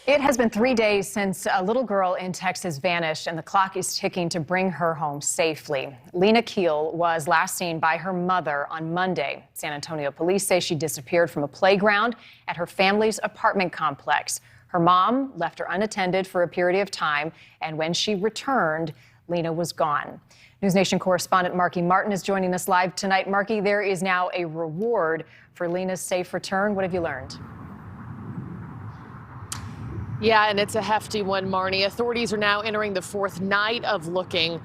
It has been 3 days since a little girl in Texas vanished, and the clock is ticking to bring her home safely. Lina Khil was last seen by her mother on Monday. San Antonio police say she disappeared from a playground at her family's apartment complex. Her mom left her unattended for a period of time, and when she returned, Lina was gone. NewsNation correspondent Marky Martin is joining us live tonight. Marky, there is now a reward for Lina's safe return. What have you learned? Yeah, and it's a hefty one, Marnie. Authorities are now entering the fourth night of looking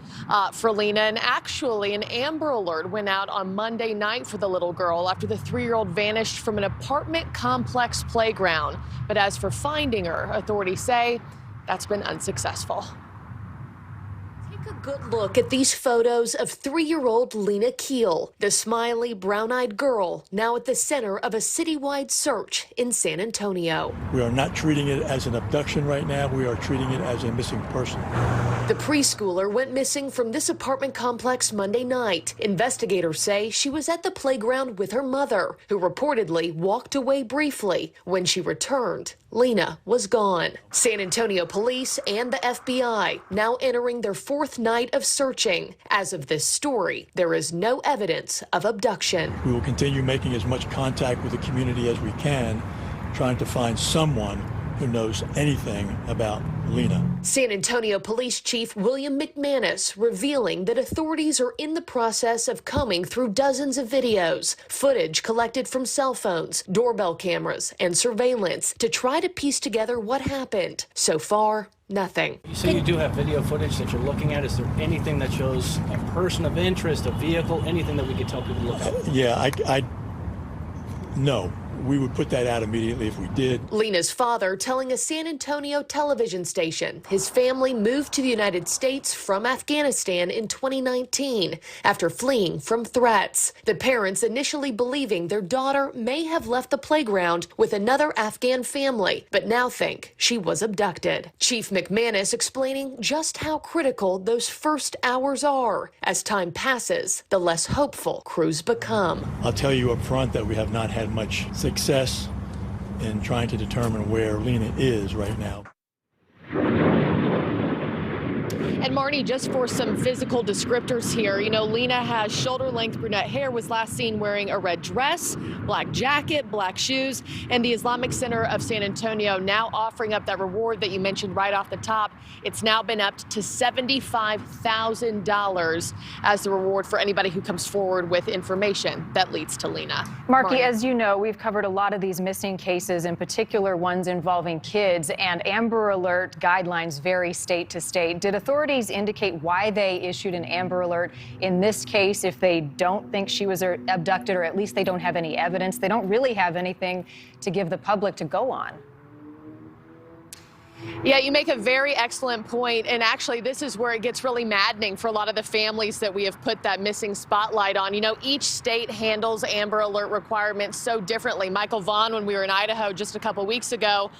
for Lina. And actually, an Amber Alert went out on Monday night for the little girl after the 3-year-old vanished from an apartment complex playground. But as for finding her, authorities say that's been unsuccessful. Take a good look at these photos of 3-year-old Lina Khil, the smiley, brown-eyed girl now at the center of a citywide search in San Antonio. We are not treating it as an abduction right now. We are treating it as a missing person. The preschooler went missing from this apartment complex Monday night. Investigators say she was at the playground with her mother, who reportedly walked away briefly. When she returned, Lina was gone. San Antonio police and the FBI now entering their fourth night of searching. As of this story, there is no evidence of abduction. We will continue making as much contact with the community as we can, trying to find someone who knows anything about Lina. San Antonio Police Chief William McManus revealing that authorities are in the process of combing through dozens of videos, footage collected from cell phones, doorbell cameras, and surveillance to try to piece together what happened. So far, nothing. So you do have video footage that you're looking at. Is there anything that shows a person of interest, a vehicle, anything that we could tell people to look at? Yeah, no. We would put that out immediately if we did. Lina's father telling a San Antonio television station his family moved to the United States from Afghanistan in 2019 after fleeing from threats. The parents initially believing their daughter may have left the playground with another Afghan family, but now think she was abducted. Chief McManus explaining just how critical those first hours are. As time passes, the less hopeful crews become. I'll tell you up front that we have not had much success in trying to determine where Lina is right now. And Marnie, just for some physical descriptors here, you know, Lina has shoulder-length brunette hair, was last seen wearing a red dress, black jacket, black shoes, and the Islamic Center of San Antonio now offering up that reward that you mentioned right off the top. It's now been upped to $75,000 as the reward for anybody who comes forward with information that leads to Lina. Marky, as you know, we've covered a lot of these missing cases, in particular ones involving kids, and Amber Alert guidelines vary state to state. Did authorities indicate why they issued an Amber Alert in this case if they don't think she was abducted, or at least they don't have any evidence? They don't really have anything to give the public to go on. Yeah, you make a very excellent point, and actually this is where it gets really maddening for a lot of the families that we have put that missing spotlight on. You know, each state handles Amber Alert requirements so differently. Michael Vaughn, when we were in Idaho just a couple weeks ago,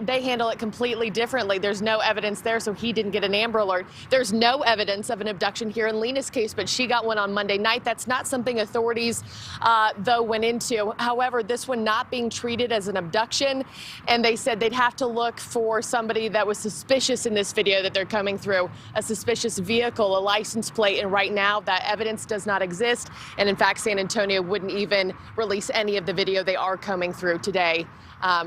they handle it completely differently. There's no evidence there, so he didn't get an Amber Alert. There's no evidence of an abduction here in Lina's case, but she got one on Monday night. That's not something authorities, though, went into. However, this one not being treated as an abduction, and they said they'd have to look for somebody that was suspicious in this video that they're coming through, a suspicious vehicle, a license plate, and right now that evidence does not exist. And in fact, San Antonio wouldn't even release any of the video they are coming through today,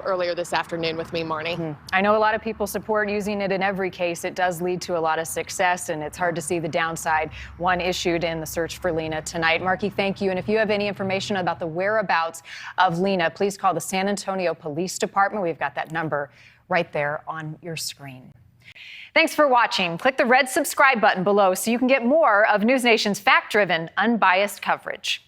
earlier this afternoon with me, Marnie. I know a lot of people support using it in every case. It does lead to a lot of success, and it's hard to see the downside. One issued in the search for Lina tonight. Marky, thank you. And if you have any information about the whereabouts of Lina, please call the San Antonio Police Department. We've got that number right there on your screen. Thanks for watching. Click the red subscribe button below so you can get more of NewsNation's fact-driven, unbiased coverage.